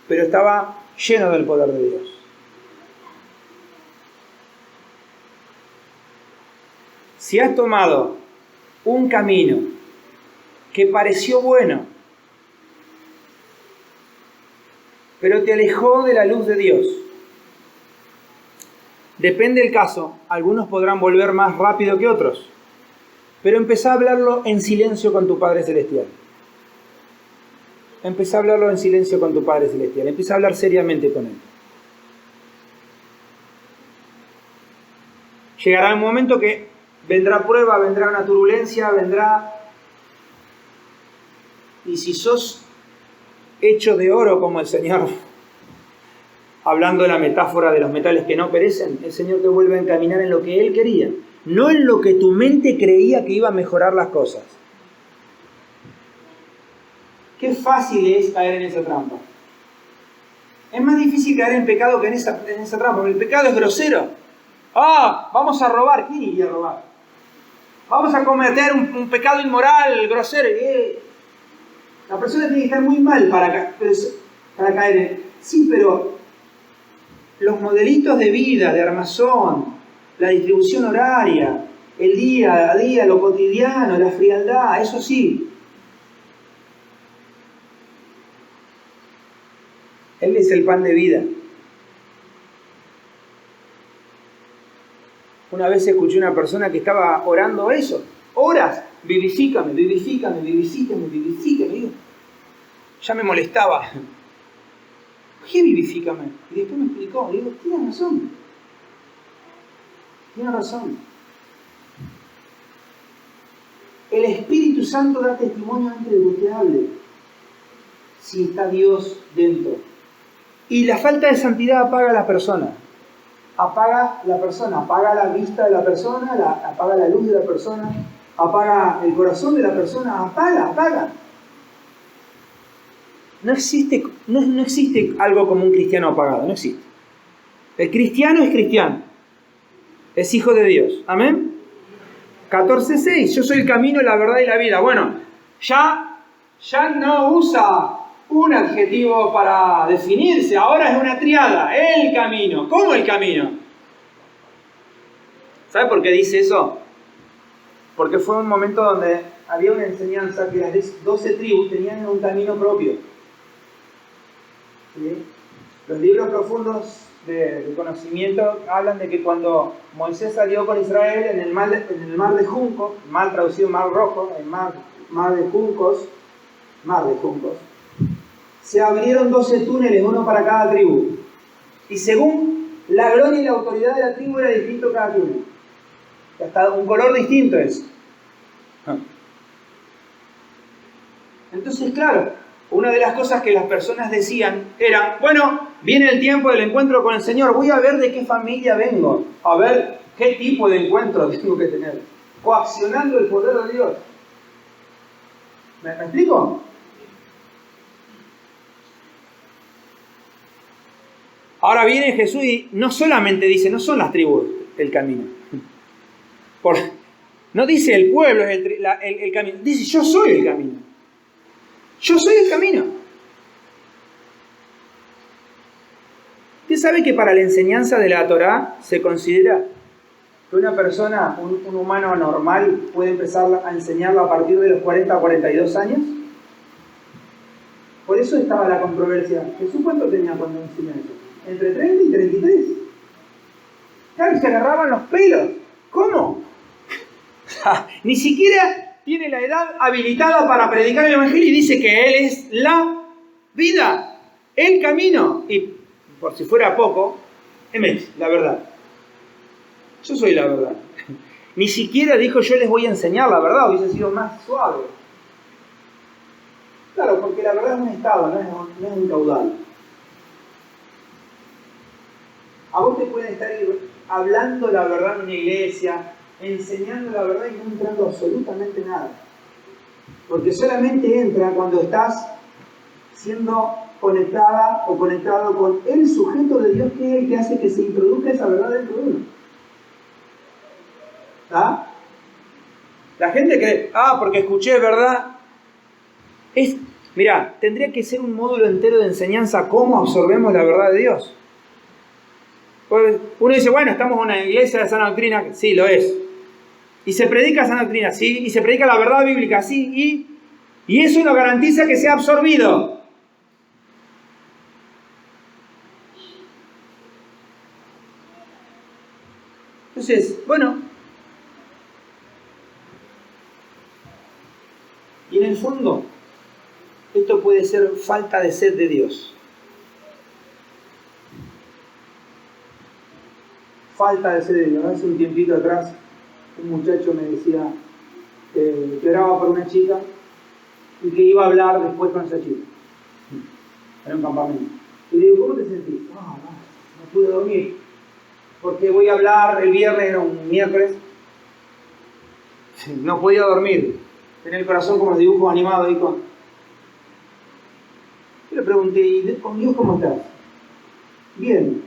Pero estaba lleno del poder de Dios. Si has tomado un camino que pareció bueno, pero te alejó de la luz de Dios, depende del caso, algunos podrán volver más rápido que otros, pero empezá a hablarlo en silencio con tu Padre Celestial. Empezá a hablarlo en silencio con tu Padre Celestial. Empezá a hablar seriamente con Él. Llegará un momento que vendrá prueba, vendrá una turbulencia, vendrá... Y si sos hecho de oro como el Señor, hablando de la metáfora de los metales que no perecen, el Señor te vuelve a encaminar en lo que Él quería, no en lo que tu mente creía que iba a mejorar las cosas. Qué fácil es caer en esa trampa. Es más difícil caer en pecado que en esa trampa, porque el pecado es grosero. Vamos a robar. ¿Quién iría a robar? Vamos a cometer un pecado inmoral, grosero. La persona tiene que estar muy mal para caer en... Sí, pero los modelitos de vida, de armazón, la distribución horaria, el día a día, lo cotidiano, la frialdad, eso sí. Él es el pan de vida. Una vez escuché una persona que estaba orando eso, horas, vivifícame, vivifícame, vivifícame, vivifícame. Digo, ya me molestaba. ¿Qué vivifícame? Y después me explicó, digo, tienes razón. Tienes razón. El Espíritu Santo da testimonio antes de que usted hable, si está Dios dentro. Y la falta de santidad apaga a la persona. Apaga la persona, apaga la vista de la persona, apaga la luz de la persona, apaga el corazón de la persona, apaga. No existe algo como un cristiano apagado, no existe. El cristiano es cristiano, es hijo de Dios. Amén. 14:6, yo soy el camino, la verdad y la vida. Bueno, ya no usa un adjetivo para definirse, ahora es una triada, el camino. ¿Cómo el camino? ¿Sabe por qué dice eso? Porque fue un momento donde había una enseñanza que las 12 tribus tenían un camino propio. ¿Sí? Los libros profundos de conocimiento hablan de que cuando Moisés salió con Israel en el mar de juncos, mal traducido mar rojo, el mar de juncos, se abrieron 12 túneles, uno para cada tribu. Y según la gloria y la autoridad de la tribu era distinto cada túnel. Hasta un color distinto es. Entonces, claro, una de las cosas que las personas decían era, bueno, viene el tiempo del encuentro con el Señor, voy a ver de qué familia vengo, a ver qué tipo de encuentro tengo que tener, coaccionando el poder de Dios. ¿Me explico? Ahora viene Jesús y no solamente dice, no son las tribus el camino. No dice el pueblo es el camino, dice yo soy el camino. Yo soy el camino. Usted sabe que para la enseñanza de la Torá se considera que una persona, un humano normal, puede empezar a enseñarla a partir de los 40 o 42 años. Por eso estaba la controversia. ¿Jesús cuánto tenía cuando enseñó eso? Entre 30 y 33. Claro, se agarraban los pelos. ¿Cómo? Ni siquiera tiene la edad habilitada para predicar el Evangelio y dice que Él es la vida, el camino. Y por si fuera poco, Emet, la verdad. Yo soy la verdad. Ni siquiera dijo yo les voy a enseñar la verdad, hubiese sido más suave. Claro, porque la verdad es un estado, no es un caudal. A vos te pueden estar hablando la verdad en una iglesia, enseñando la verdad y no entrando absolutamente nada. Porque solamente entra cuando estás siendo conectada o conectado con el sujeto de Dios, que es el que hace que se introduzca esa verdad dentro de uno. ¿Ah? La gente cree, porque escuché verdad. Mirá, tendría que ser un módulo entero de enseñanza cómo absorbemos la verdad de Dios. Uno dice, bueno, estamos en una iglesia de sana doctrina, sí, lo es. Y se predica esa doctrina, sí. Y se predica la verdad bíblica, sí. Y eso nos garantiza que sea absorbido. Entonces, bueno. Y en el fondo, esto puede ser falta de sed de Dios. Falta de sed de Dios. Hace un tiempito atrás, un muchacho me decía que oraba por una chica y que iba a hablar después con esa chica. En un campamento. Y le digo, ¿cómo te sentís? No pude dormir. Porque voy a hablar, el viernes era un miércoles. No podía dormir. Tenía el corazón como los dibujos animados ahí con... Yo le pregunté, ¿y con Dios cómo estás? Bien.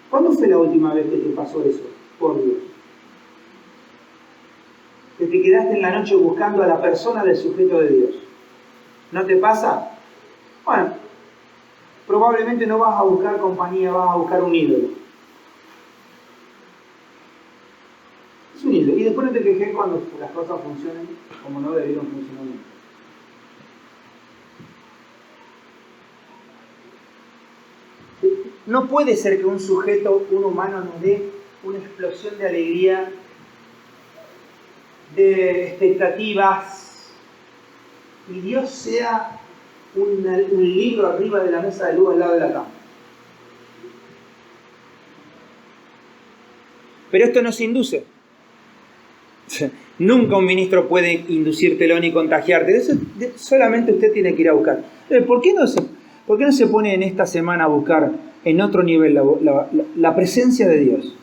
¿Cuándo fue la última vez que te pasó eso? Por Dios. Que te quedaste en la noche buscando a la persona del sujeto de Dios. ¿No te pasa? Bueno, probablemente no vas a buscar compañía, vas a buscar un ídolo. Es un ídolo. Y después no te quejes cuando las cosas funcionen como no debieron funcionar. No puede ser que un sujeto, un humano, nos dé una explosión de alegría, de expectativas, y Dios sea un libro arriba de la mesa de luz al lado de la cama. Pero esto no se induce. Nunca un ministro puede inducírtelo ni contagiarte. Eso solamente usted tiene que ir a buscar. ¿Por qué no se pone en esta semana a buscar en otro nivel la presencia de Dios?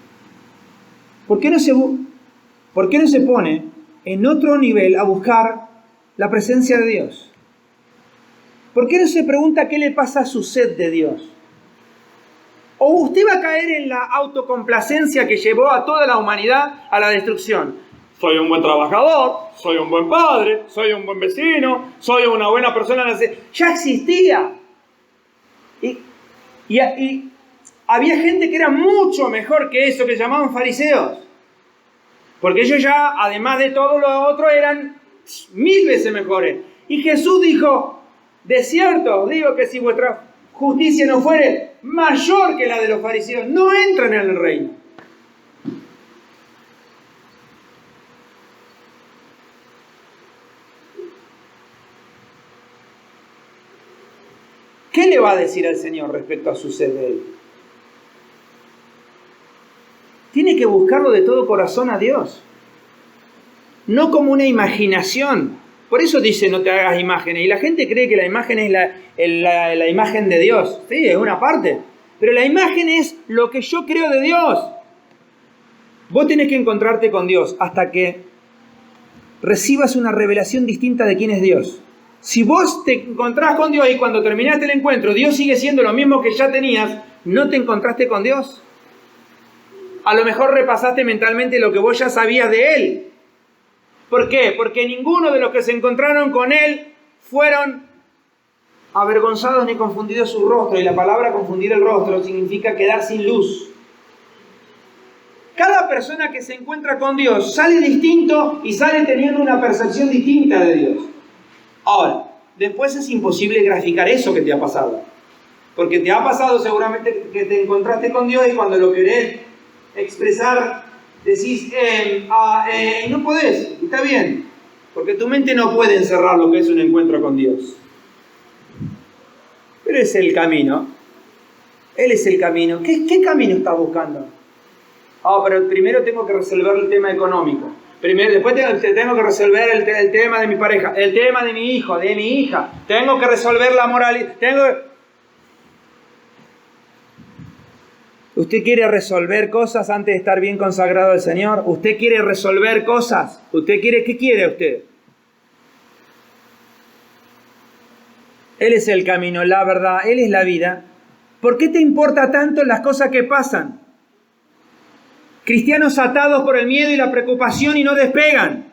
¿Por qué no se pone en otro nivel a buscar la presencia de Dios? ¿Por qué no se pregunta qué le pasa a su sed de Dios? ¿O usted va a caer en la autocomplacencia que llevó a toda la humanidad a la destrucción? Soy un buen trabajador, soy un buen padre, soy un buen vecino, soy una buena persona. Ya existía. Y había gente que era mucho mejor que eso, que llamaban fariseos. Porque ellos ya, además de todo lo otro, eran 1000 veces mejores. Y Jesús dijo, de cierto os digo que si vuestra justicia no fuere mayor que la de los fariseos, no entran en el reino. ¿Qué le va a decir al Señor respecto a su sed de Él? Tiene que buscarlo de todo corazón a Dios. No como una imaginación. Por eso dice no te hagas imágenes. Y la gente cree que la imagen es la imagen de Dios. Sí, es una parte. Pero la imagen es lo que yo creo de Dios. Vos tenés que encontrarte con Dios hasta que recibas una revelación distinta de quién es Dios. Si vos te encontrás con Dios y cuando terminaste el encuentro Dios sigue siendo lo mismo que ya tenías, ¿no te encontraste con Dios? A lo mejor repasaste mentalmente lo que vos ya sabías de Él. ¿Por qué? Porque ninguno de los que se encontraron con Él fueron avergonzados ni confundidos su rostro. Y la palabra confundir el rostro significa quedar sin luz. Cada persona que se encuentra con Dios sale distinto y sale teniendo una percepción distinta de Dios. Ahora, después es imposible graficar eso que te ha pasado. Porque te ha pasado seguramente que te encontraste con Dios y cuando lo querés expresar decís, no podés, está bien. Porque tu mente no puede encerrar lo que es un encuentro con Dios. Pero es el camino. Él es el camino. ¿Qué camino estás buscando? Pero primero tengo que resolver el tema económico. Después tengo que resolver el tema de mi pareja, el tema de mi hijo, de mi hija. Tengo que resolver la moralidad. ¿Usted quiere resolver cosas antes de estar bien consagrado al Señor? ¿Usted quiere resolver cosas? ¿Qué quiere usted? Él es el camino, la verdad, Él es la vida. ¿Por qué te importa tanto las cosas que pasan? Cristianos atados por el miedo y la preocupación y no despegan.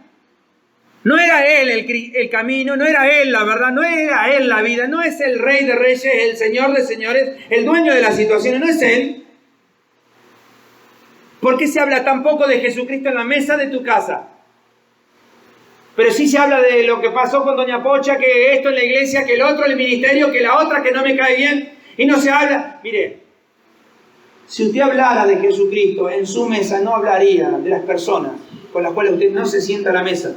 No era Él el camino, no era Él la verdad, no era Él la vida, no es el Rey de Reyes, el Señor de Señores, el dueño de las situaciones, no es Él. ¿Por qué se habla tan poco de Jesucristo en la mesa de tu casa? Pero sí se habla de lo que pasó con Doña Pocha, que esto en la iglesia, que el otro en el ministerio, que la otra que no me cae bien. Y no se habla. Mire, si usted hablara de Jesucristo en su mesa, no hablaría de las personas con las cuales usted no se sienta a la mesa.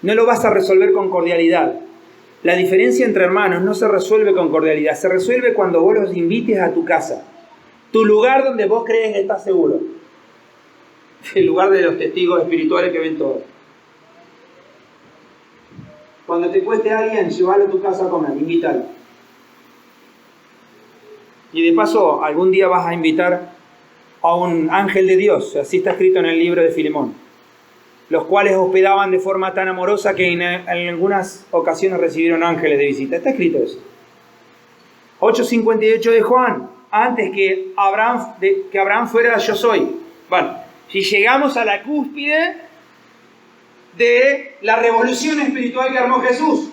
No lo vas a resolver con cordialidad. La diferencia entre hermanos no se resuelve con cordialidad, se resuelve cuando vos los invites a tu casa. Tu lugar donde vos crees que estás seguro. El lugar de los testigos espirituales que ven todo. Cuando te cueste a alguien, llévalo a tu casa a comer, invítalo. Y de paso, algún día vas a invitar a un ángel de Dios, así está escrito en el libro de Filemón, los cuales hospedaban de forma tan amorosa que en algunas ocasiones recibieron ángeles de visita. Está escrito eso. 8:58 de Juan, antes que Abraham fuera yo soy. Bueno, si llegamos a la cúspide de la revolución espiritual que armó Jesús.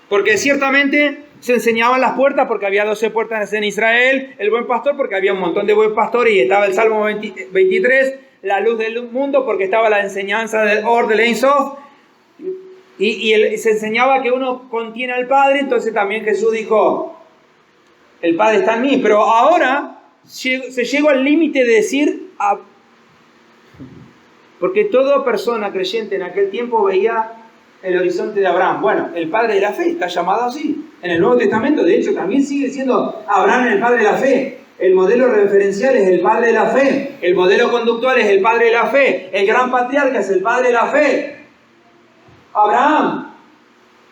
Porque ciertamente se enseñaban las puertas porque había 12 puertas en Israel, el buen pastor porque había un montón de buen pastores y estaba el Salmo 23, la luz del mundo porque estaba la enseñanza del Or del Ein Sof, y se enseñaba que uno contiene al Padre. Entonces también Jesús dijo, el Padre está en mí, pero ahora se llegó al límite de decir, porque toda persona creyente en aquel tiempo veía el horizonte de Abraham. Bueno, el padre de la fe está llamado así. En el Nuevo Testamento, de hecho, también sigue siendo Abraham el padre de la fe. El modelo referencial es el padre de la fe. El modelo conductual es el padre de la fe. El gran patriarca es el padre de la fe. Abraham.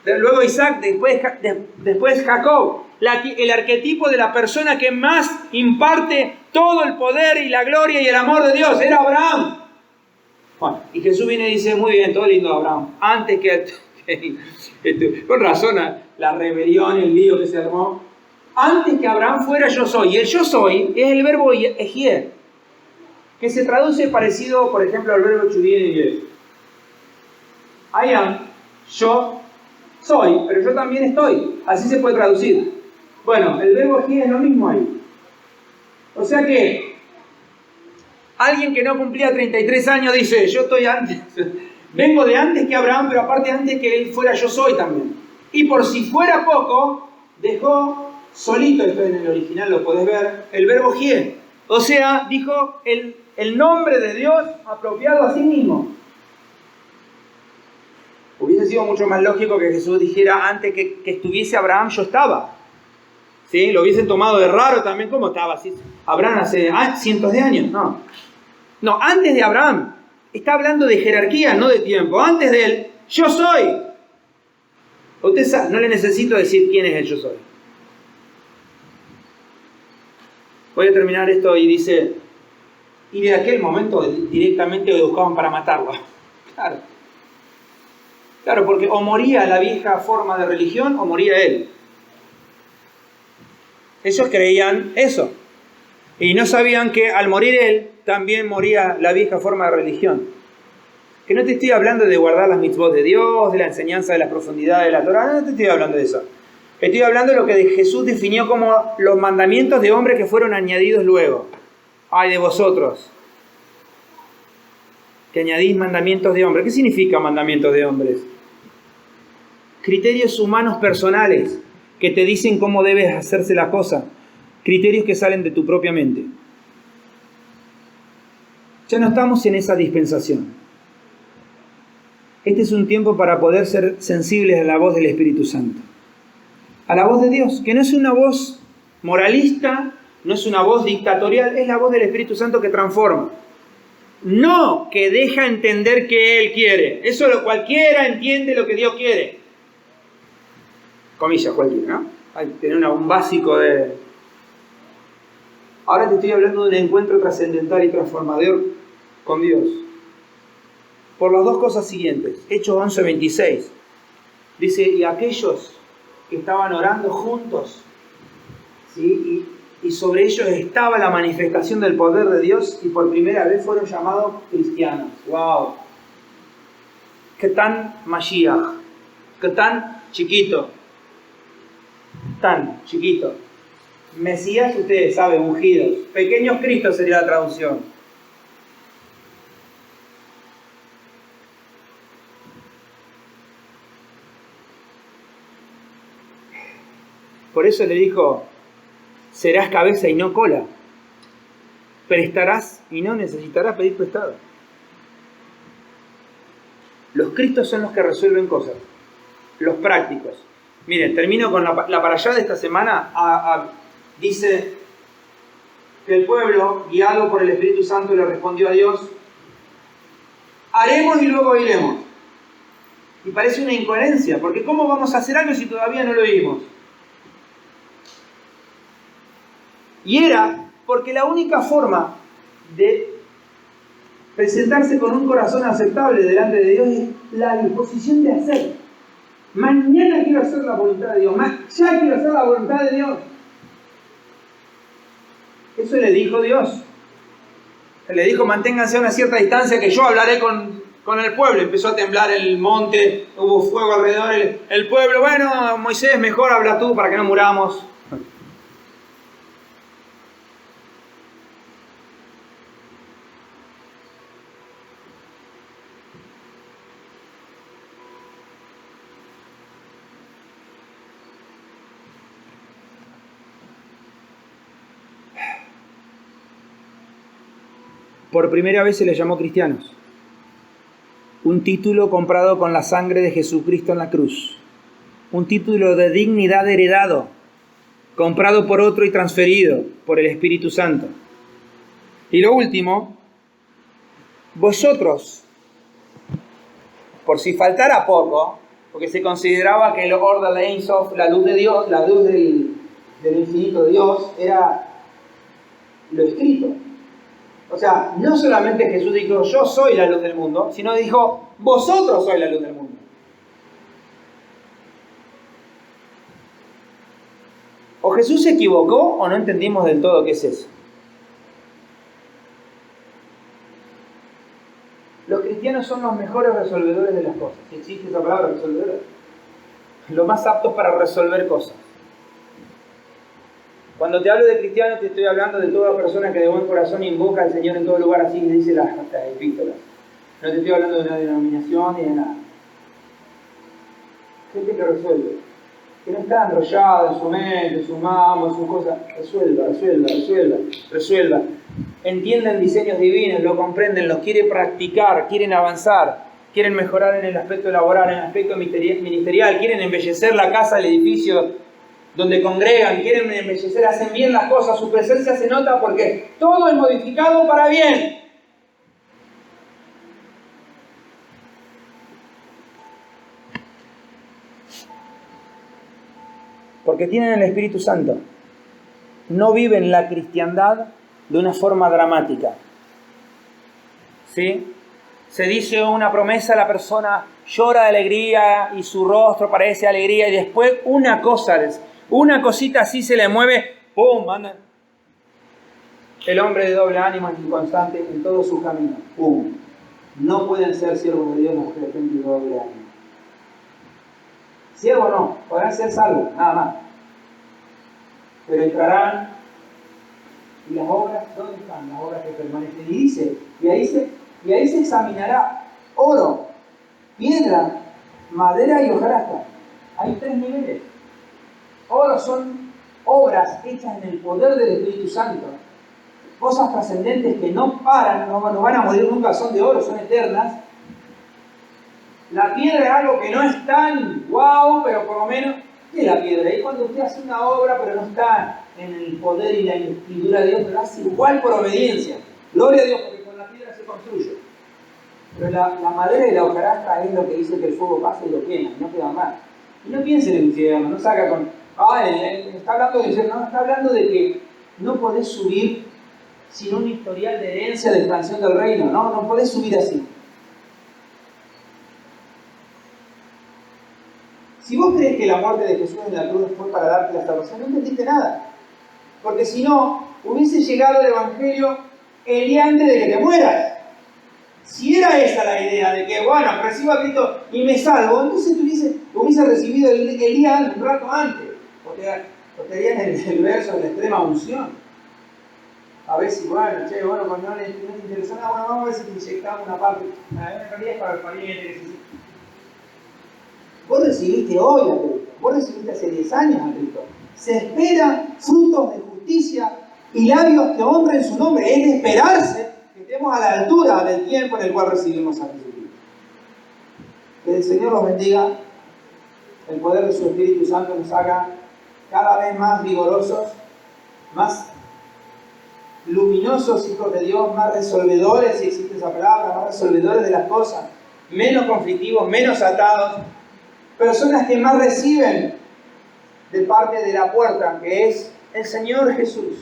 Luego Isaac, después Jacob. El arquetipo de la persona que más imparte todo el poder y la gloria y el amor de Dios era Abraham. Bueno, y Jesús viene y dice, muy bien, todo lindo Abraham, antes con razón la rebelión, el lío que se armó, antes que Abraham fuera yo soy. Y el yo soy es el verbo ejier, que se traduce parecido, por ejemplo, al verbo to be en inglés. I am, yo soy, pero yo también estoy, así se puede traducir. Bueno, el verbo ejier es lo mismo ahí. O sea que alguien que no cumplía 33 años dice, yo estoy antes, vengo de antes que Abraham, pero aparte antes que él fuera yo soy también. Y por si fuera poco, dejó solito, esto en el original lo podés ver, el verbo jie. O sea, dijo el nombre de Dios apropiado a sí mismo. Hubiese sido mucho más lógico que Jesús dijera, antes que estuviese Abraham, yo estaba. ¿Sí? Lo hubiesen tomado de raro también, ¿cómo estaba? ¿Sí? Abraham hace cientos de años, no, antes de Abraham. Está hablando de jerarquía, no de tiempo. Antes de él, yo soy. Usted sabe, no le necesito decir quién es el yo soy. Voy a terminar esto y dice, y de aquel momento directamente lo buscaban para matarlo. Claro, porque o moría la vieja forma de religión o moría él. Ellos creían eso. Y no sabían que al morir él, también moría la vieja forma de religión. Que no te estoy hablando de guardar las mitzvot de Dios, de la enseñanza de la profundidad de la Torah, no te estoy hablando de eso. Estoy hablando de lo que Jesús definió como los mandamientos de hombres que fueron añadidos luego. Ay de vosotros, que añadís mandamientos de hombres. ¿Qué significa mandamientos de hombres? Criterios humanos personales que te dicen cómo debes hacerse la cosa. Criterios que salen de tu propia mente. Ya no estamos en esa dispensación. Este es un tiempo para poder ser sensibles a la voz del Espíritu Santo. A la voz de Dios, que no es una voz moralista, no es una voz dictatorial, es la voz del Espíritu Santo que transforma. No que deja entender que Él quiere. Eso cualquiera entiende lo que Dios quiere. Comillas, cualquiera, ¿no? Hay que tener un básico de... Ahora te estoy hablando de un encuentro trascendental y transformador con Dios. Por las dos cosas siguientes. Hechos 11:26. Dice, y aquellos que estaban orando juntos, ¿sí? Y sobre ellos estaba la manifestación del poder de Dios y por primera vez fueron llamados cristianos. ¡Wow! ¡Qué tan Mashiach! ¡Qué tan chiquito! Tan chiquito. Mesías, ustedes saben, ungidos. Pequeños Cristos sería la traducción. Por eso le dijo, serás cabeza y no cola. Prestarás y no necesitarás pedir prestado. Los Cristos son los que resuelven cosas. Los prácticos. Miren, termino con la para allá de esta semana. Dice que el pueblo, guiado por el Espíritu Santo, le respondió a Dios, haremos y luego iremos. Y parece una incoherencia, porque ¿cómo vamos a hacer algo si todavía no lo oímos? Y era porque la única forma de presentarse con un corazón aceptable delante de Dios es la disposición de hacer. Mañana quiero hacer la voluntad de Dios, ya quiero hacer la voluntad de Dios. Eso le dijo Dios. Le dijo, manténganse a una cierta distancia que yo hablaré con el pueblo. Empezó a temblar el monte, hubo fuego alrededor. El pueblo, bueno, Moisés, mejor habla tú para que no muramos. Por primera vez se les llamó cristianos. Un título comprado con la sangre de Jesucristo en la cruz. Un título de dignidad heredado, comprado por otro y transferido por el Espíritu Santo. Y lo último, vosotros, por si faltara poco, porque se consideraba que el Or de Ein Sof, la luz de Dios, la luz del infinito de Dios, era lo escrito. O sea, no solamente Jesús dijo, yo soy la luz del mundo, sino dijo, vosotros sois la luz del mundo. O Jesús se equivocó o no entendimos del todo qué es eso. Los cristianos son los mejores resolvedores de las cosas. Si existe esa palabra, resolvedores. Los más aptos para resolver cosas. Cuando te hablo de cristiano, te estoy hablando de toda persona que de buen corazón invoca al Señor en todo lugar, así que dice las epístolas. No te estoy hablando de una denominación ni de nada. Gente que resuelve. Que no está enrollado en su mente, en su mambo, en sus cosas. Resuelva. Entienden diseños divinos, lo comprenden, los quieren practicar, quieren avanzar, quieren mejorar en el aspecto laboral, en el aspecto ministerial, quieren embellecer la casa, el edificio donde congregan, quieren embellecer, hacen bien las cosas, su presencia se nota porque todo es modificado para bien. Porque tienen el Espíritu Santo. No viven la cristiandad de una forma dramática. ¿Sí? Se dice una promesa, la persona llora de alegría y su rostro parece alegría y después una cosita así se le mueve, ¡pum! Anda. El hombre de doble ánimo es inconstante en todo su camino. ¡Pum! No pueden ser siervos de Dios los que dependen de doble ánimo. Siervo no, podrán ser salvos, nada más. Pero entrarán, y las obras, ¿dónde están las obras que permanecen? Y dice, y ahí se examinará oro, piedra, madera y hojarasca. Hay 3 niveles. Oro son obras hechas en el poder del Espíritu Santo. Cosas trascendentes que no paran, no van a morir nunca, son de oro, son eternas. La piedra es algo que no es tan guau, pero por lo menos, ¿qué es la piedra? Es cuando usted hace una obra, pero no está en el poder y la investidura de Dios, pero hace igual por obediencia. Gloria a Dios, porque con la piedra se construye. Pero la madera y la hojarasca es lo que dice que el fuego pasa y lo quema, no queda mal. Y no piense en el infierno, no saca con... está hablando de infierno, no, está hablando de que no podés subir sin un historial de herencia de expansión del reino, no podés subir así. Si vos crees que la muerte de Jesús en la cruz fue para darte la salvación, no entendiste nada. Porque si no, hubiese llegado el Evangelio el día antes de que te mueras. Si era esa la idea de que, bueno, recibo a Cristo y me salvo, entonces hubiese recibido el día antes, un rato antes. Porque Tenían el verso de la extrema unción. A ver si, bueno, pues no le interesó nada, bueno, vamos a ver si le inyectamos una parte. En realidad es para el pariente que necesita. Vos recibiste hoy a Cristo, vos recibiste hace 10 años a Cristo. Se esperan frutos de justicia y labios que honren su nombre. Es de esperarse que estemos a la altura del tiempo en el cual recibimos a Jesucristo. Que el Señor los bendiga, el poder de su Espíritu Santo nos haga cada vez más vigorosos, más luminosos hijos de Dios, más resolvedores, si existe esa palabra, más resolvedores de las cosas, menos conflictivos, menos atados, personas que más reciben de parte de la puerta, que es el Señor Jesús.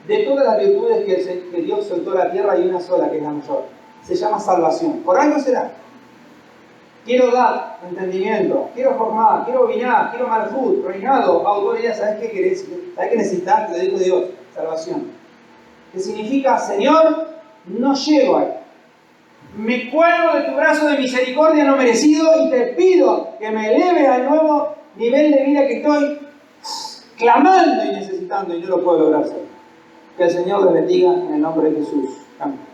De todas las virtudes que Dios soltó a la tierra hay una sola que es la mayor, se llama salvación. Por algo será. Quiero dar entendimiento, quiero formar, quiero opinar, quiero malhut, reinado, autoridad. ¿Sabes qué querés? ¿Sabes qué necesitas? Te lo dijo Dios, salvación. Que significa, Señor, no llego ahí. Me cuelgo de tu brazo de misericordia no merecido y te pido que me eleve al nuevo nivel de vida que estoy clamando y necesitando y no lo puedo lograr solo. Que el Señor les bendiga en el nombre de Jesús. Amén.